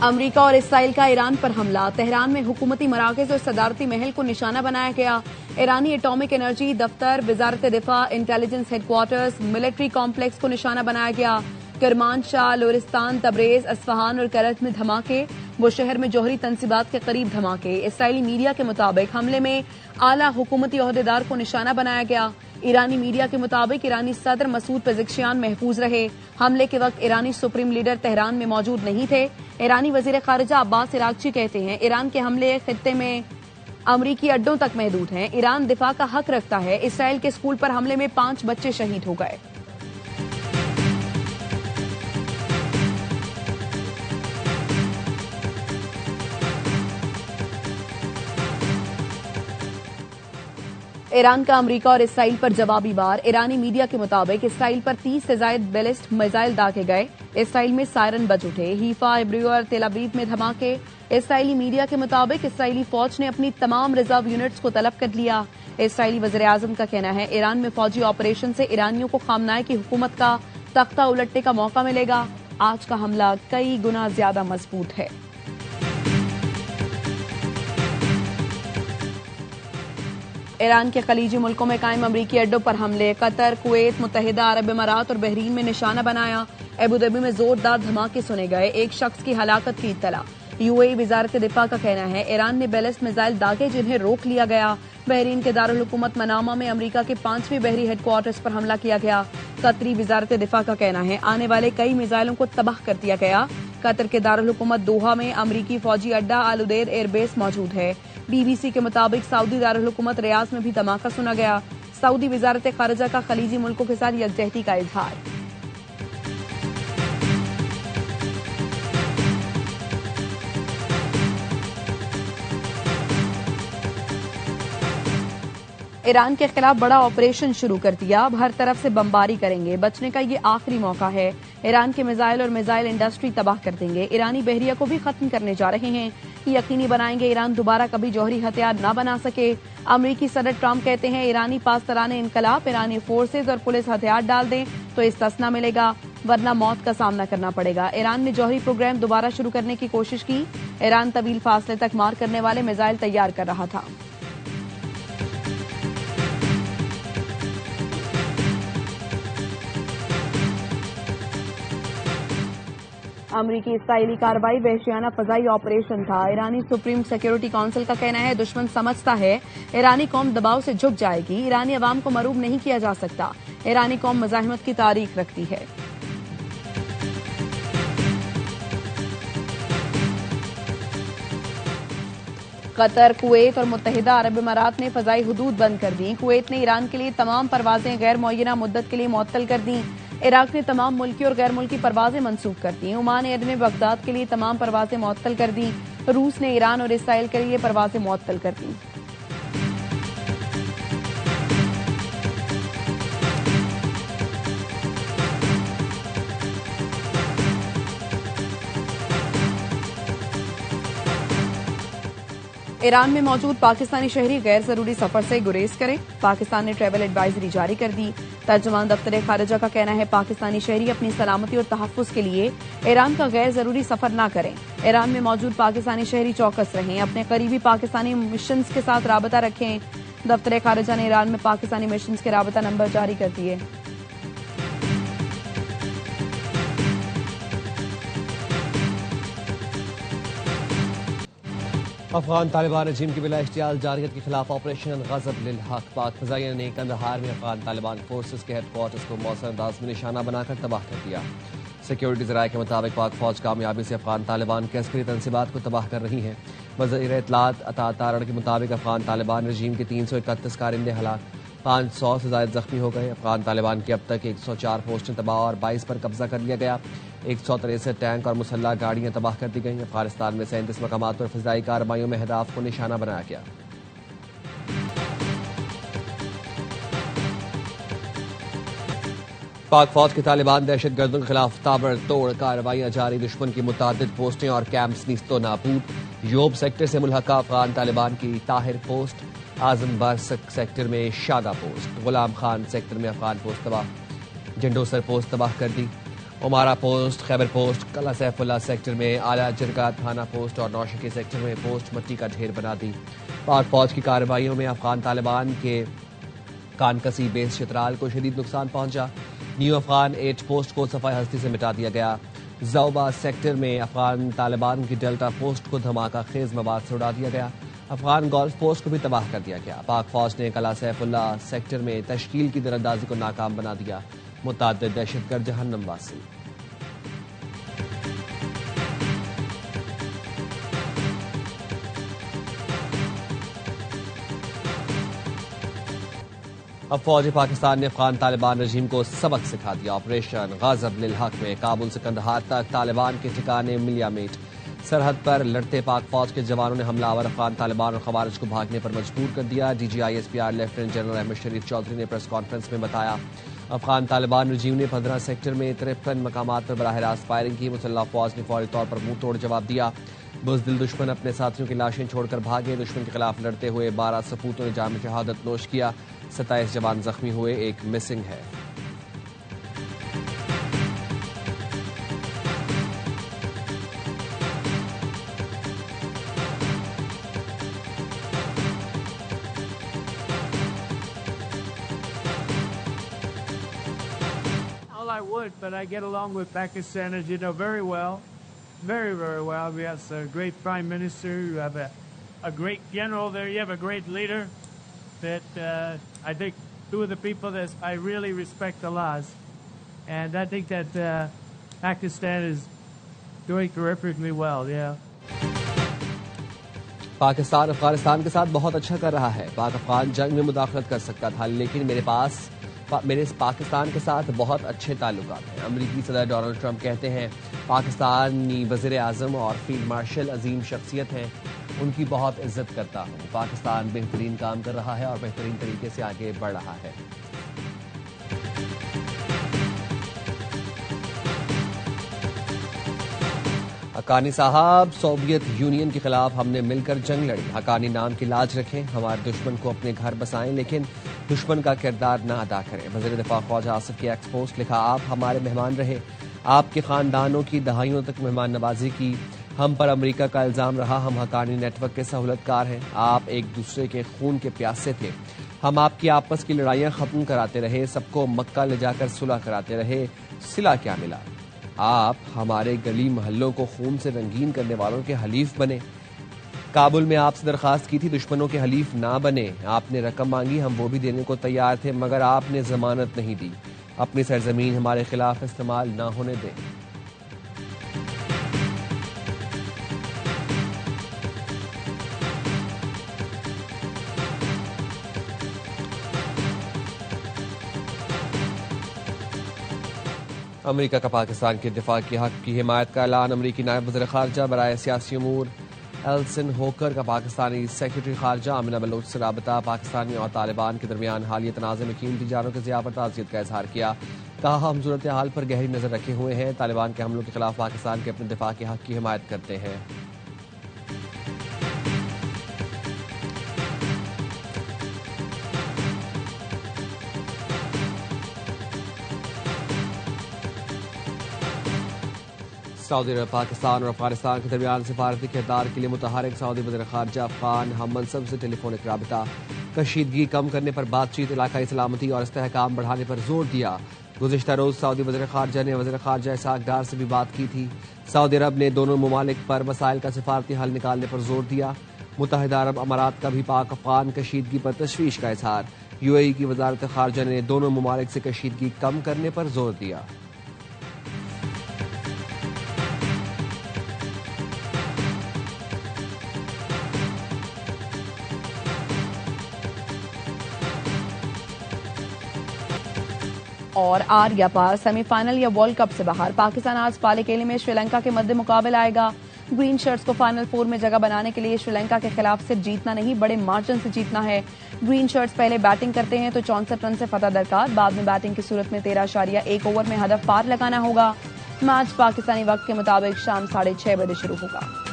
अमरीका और इसराइल का ईरान पर हमला। तेहरान में हुकूमती मराकज़ और सदारती महल को निशाना बनाया गया। ईरानी एटॉमिक एनर्जी दफ्तर, वजारत दिफा, इंटेलिजेंस हेडक्वार्टर्स, मिलिट्री कॉम्प्लेक्स को निशाना बनाया गया। करमानशाह, लोरिस्तान, तबरेज, अस्फहान और करज में धमाके। वो शहर में जौहरी तंसीबात के करीब धमाके। इसराइली मीडिया के मुताबिक हमले में आला हुकूमती ओहदेदार को निशाना बनाया गया। ईरानी मीडिया के मुताबिक ईरानी सदर मसूद पेज़ेश्कियान महफूज रहे। हमले के वक्त ईरानी सुप्रीम लीडर तेहरान में मौजूद नहीं थे। ईरानी वजीर खारिजा अब्बास इरागची कहते हैं ईरान के हमले खित्ते में अमरीकी अड्डों तक महदूद हैं। ईरान दिफा का हक रखता है। इसराइल के स्कूल पर हमले में 5 बच्चे शहीद हो गए। ईरान का अमरीका और इसराइल पर जवाबी वार। ईरानी मीडिया के मुताबिक इसराइल पर 30 से ज्यादा बैलिस्ट मिसाइल दागे गए। इसराइल में सायरन बज उठे। हीफा, इब्रियो और तेल अवीव में धमाके। इसराइली मीडिया के मुताबिक इसराइली फौज ने अपनी तमाम रिजर्व यूनिट्स को तलब कर लिया। इसराइली वज़ीर-ए-आज़म का कहना है ईरान में फौजी ऑपरेशन से ईरानियों को खामनाए की हुकूमत का तख्ता उलटने का मौका मिलेगा। आज का हमला कई गुना ज्यादा मजबूत है। ईरान के खलीजी मुल्कों में कायम अमरीकी अड्डों पर हमले। कतर, कुवैत, मुत्तहिदा अरब इमारात और बहरीन में निशाना बनाया। अबूधाबी में जोरदार धमाके सुने गए। एक शख्स की हलाकत की इत्तला। यूएई वजारत दिफा का कहना है ईरान ने बैलिस्ट मिसाइल दागे जिन्हें रोक लिया गया। बहरीन के दारुल हुकूमत मनामा में अमरीका के 5वें बहरी हेडक्वार्टर्स पर हमला किया गया। कतरी वजारत दिफा का कहना है आने वाले कई मिसाइलों को तबाह कर दिया गया। कतर के दारुल हुकूमत दोहा में अमरीकी फौजी अड्डा अल उदैद एयरबेस मौजूद है। बीबीसी के मुताबिक सऊदी दारुल हुकूमत रियाद में भी धमाका सुना गया। सऊदी वजारत खारिजा का खलीजी मुल्कों के साथ यकजहती का इजहार। ईरान के खिलाफ बड़ा ऑपरेशन शुरू कर दिया। अब हर तरफ से बमबारी करेंगे। बचने का ये आखिरी मौका है। ईरान के मिसाइल और मिसाइल इंडस्ट्री तबाह कर देंगे। ईरानी बहरिया को भी खत्म करने जा रहे हैं। यकीनी बनाएंगे ईरान दोबारा कभी जौहरी हथियार न बना सके। अमरीकी सदर ट्रंप कहते हैं ईरानी पासदाराने इनकलाब ईरानी फोर्सेज और पुलिस हथियार डाल दें तो इस्तिस्ना मिलेगा, वरना मौत का सामना करना पड़ेगा। ईरान ने जौहरी प्रोग्राम दोबारा शुरू करने की कोशिश की। ईरान तवील फासले तक मार करने वाले मिसाइल तैयार कर रहा था। अमरीकी इसराइली कार्रवाई वहशियाना फजाई ऑपरेशन था। ईरानी सुप्रीम सिक्योरिटी काउंसिल का कहना है दुश्मन समझता है ईरानी कौम दबाव से झुक जाएगी। ईरानी अवाम को मरूब नहीं किया जा सकता। ईरानी कौम मज़ाहिमत की तारीख रखती है। कतर, कुवैत और मुत्तहिदा अरब इमारात ने फजाई हुदूद बंद कर दी। कुवैत ने ईरान के लिए तमाम परवाजें गैर मुअय्यना मुद्दत के लिए मुअत्तल कर दी। इराक ने तमाम मुल्की और गैर मुल्की परवाजें मनसूख कर दी। ओमान एयर ने बगदाद के लिए तमाम परवाजें मुअत्तल कर दी। रूस ने ईरान और इसराइल के लिए परवाजें मुअत्तल कर दी। ईरान में मौजूद पाकिस्तानी शहरी गैर जरूरी सफर से गुरेज करें। पाकिस्तान ने ट्रैवल एडवाइजरी जारी कर दी। तर्जुमान दफ्तर खारिजा का कहना है पाकिस्तानी शहरी अपनी सलामती और तहफ्फुज के लिए ईरान का गैर जरूरी सफर न करें। ईरान में मौजूद पाकिस्तानी शहरी चौकस रहें। अपने करीबी पाकिस्तानी मिशंस के साथ राबता रखें। दफ्तर खारिजा ने ईरान में पाकिस्तानी मिशंस के राबता नंबर जारी कर दिए। अफगान तालिबान रजीम की बिला इश्तियाल जारियत के खिलाफ ऑपरेशन गजब लिल हक। पाक फजाइया ने कंदहार में अफगान तालिबान फोर्सेस के हेडक्वार्टर्स को मौसर अंदाज में निशाना बनाकर तबाह कर दिया। सिक्योरिटी जराये के मुताबिक पाक फौज कामयाबी से अफगान तालिबान के अस्करी तंसीबात को तबाह कर रही है। वज़ीर इत्तलात अता तारण के मुताबिक अफगान तालिबान रजीम के 331 कारिंदे हलाक, 500 से ज्यादा जख्मी हो गए। अफगान तालिबान की अब तक 104 पोस्टें तबाह और 22 पर कब्जा कर लिया गया। 163 टैंक और मुसल्ला गाड़ियां तबाह कर दी गई। अफगानिस्तान में 37 मकामात पर फिजाई कार्रवाइयों में अहदाफ को निशाना बनाया गया। पाक फौज के तालिबान दहशतगर्दों के खिलाफ ताबड़तोड़ कार्रवाइयां जारी। दुश्मन की मुतादिद पोस्टें और कैंप्स नीस्तो नाबूद। योब सेक्टर से मुल्हका अफगान तालिबान की ताहिर पोस्ट, आजमबाग सेक्टर में शादा पोस्ट, गुलाम खान सेक्टर में अफगान पोस्ट तबाह, जंडोसर पोस्ट तबाह कर दी उमारा पोस्ट, खैबर पोस्ट, कला सैफुल्ला सेक्टर में आला जरगा थाना पोस्ट और नौशकी सेक्टर में पोस्ट मट्टी का ढेर बना दी। पाक फौज की कार्रवाइयों में अफगान तालिबान के कानकसी बेस चित्राल को शदीद नुकसान पहुंचा। न्यू अफगान 8 पोस्ट को सफाई हस्ती से मिटा दिया गया। ज़ौबा सेक्टर में अफगान तालिबान की डेल्टा पोस्ट को धमाका खेज मवाद से उड़ा दिया गया। अफगान गोल्फ पोस्ट को भी तबाह कर दिया गया। पाक फौज ने कला सैफुल्ला सेक्टर में तश्कील की दरअंदाजी को नाकाम बना दिया। मुतअद्दिद दहशतगर्द जहन्नमवासी। अब फौज पाकिस्तान ने अफगान तालिबान रजीम को सबक सिखा दिया। ऑपरेशन गज़ब लिल हक में काबुल से कंदहार तक तालिबान के ठिकाने मिलिया मीट। सरहद पर लड़ते पाक फौज के जवानों ने हमलावर अफगान तालिबान और खवारिज को भागने पर मजबूर कर दिया। DGISPR लेफ्टिनेंट जनरल अहमद शरीफ चौधरी ने प्रेस कॉन्फ्रेंस में बताया, अफगान तालिबान रजीम ने 15 सेक्टर में 53 मकामात पर बराह रास्त फायरिंग की। मुसल्लह फौज ने फौरी तौर पर मुंह तोड़ जवाब दिया। बुज़दिल दुश्मन अपने साथियों की लाशें छोड़कर भागे। दुश्मन के खिलाफ लड़ते हुए 12 सपूतों ने जाम शहादत नोश किया। 27 जवान जख्मी हुए, एक मिसिंग है। I would, but I get along with Pakistan, as you know, very well. Very, very well. We have a great prime minister. You have a great general there. You have a great leader that I think two of the people that I really respect a lot. And I think that Pakistan is doing terrifically well, yeah. Pakistan Afghanistan के साथ बहुत अच्छा कर रहा है। पाक अफगान जंग में मुदाखलत कर सकता था, लेकिन मेरे पाकिस्तान के साथ बहुत अच्छे ताल्लुकात हैं। अमरीकी सदर डोनाल्ड ट्रंप कहते हैं, पाकिस्तानी वज़ीर आज़म और फील्ड मार्शल अजीम शख्सियत हैं, उनकी बहुत इज्जत करता हूँ। पाकिस्तान बेहतरीन काम कर रहा है और बेहतरीन तरीके से आगे बढ़ रहा है। हकानी साहब, सोवियत यूनियन के खिलाफ हमने मिलकर जंग लड़ी। हकानी नाम की लाज रखें, हमारे दुश्मन को अपने घर बसाएं, लेकिन दुश्मन का किरदार न अदा करें। वज़ीर दिफा ख्वाजा आसिफ की एक्स पोस्ट लिखा, आप हमारे मेहमान रहे, आपके खानदानों की दहाइयों तक मेहमान नवाजी की। हम पर अमेरिका का इल्जाम रहा, हम हकानी नेटवर्क के सहूलतकार हैं। आप एक दूसरे के खून के प्यासे थे। हम आपकी आपस की लड़ाइयां खत्म कराते रहे, सबको मक्का ले जाकर सुलह कराते रहे। सिला क्या मिला? आप हमारे गली मोहल्लों को खून से रंगीन करने वालों के हलीफ बने। काबुल में आपसे दरखास्त की थी, दुश्मनों के हलीफ ना बने। आपने रकम मांगी, हम वो भी देने को तैयार थे, मगर आपने जमानत नहीं दी। अपनी सरजमीन हमारे खिलाफ इस्तेमाल ना होने दें। अमेरिका का पाकिस्तान के दिफा के हक की हिमायत का ऐलान। अमेरिकी नायब वज़ीर ख़ारजा बराए सियासी उमूर एल्सन होकर का पाकिस्तानी सेक्रेटरी ख़ारजा आमिना बलोच से राबता। पाकिस्तानी और तालिबान के दरमियान हालिया तनाज़े में कीमती जानों के ज़िया पर ताज़ियत का इजहार किया। कहा, हम सूरत हाल पर गहरी नज़र रखे हुए हैं। तालिबान के हमलों के खिलाफ पाकिस्तान के अपने दिफा के हक की हिमायत करते हैं। सऊदी अरब, पाकिस्तान और अफगानिस्तान के दरमियान सिफारती किरदार के लिए मुतहरिक सऊदी वज़ीर ख़ारजा अफगान हम मनसब से टेलीफोनिक राबता। कशीदगी कम करने पर बातचीत, इलाकाई सलामती और इस्तेहकाम बढ़ाने पर जोर दिया। गुज़िश्ता रोज सऊदी वज़ीर ख़ारजा ने वज़ीर ख़ारजा इसहाक डार से भी बात की थी। सऊदी अरब ने दोनों ममालिक पर मसाइल का सिफारती हल निकालने पर जोर दिया। मुत्तहिदा अरब अमारात का भी पाक अफगान कशीदगी पर तशवीश का इजहार। UAE की वज़ारत ख़ारजा ने दोनों ममालिक से कशीदगी कम करने पर जोर दिया। और आर या पार, सेमीफाइनल या वर्ल्ड कप से बाहर। पाकिस्तान आज पालेकेले में श्रीलंका के मध्य मुकाबले आएगा। ग्रीन शर्ट्स को फाइनल 4 में जगह बनाने के लिए श्रीलंका के खिलाफ सिर्फ जीतना नहीं, बड़े मार्जिन से जीतना है। ग्रीन शर्ट्स पहले बैटिंग करते हैं तो 64 रन से फतह दरकार। बाद में बैटिंग की सूरत में 13.1 ओवर में हदफ पार लगाना होगा। मैच पाकिस्तानी वक्त के मुताबिक शाम 6:30 बजे शुरू होगा।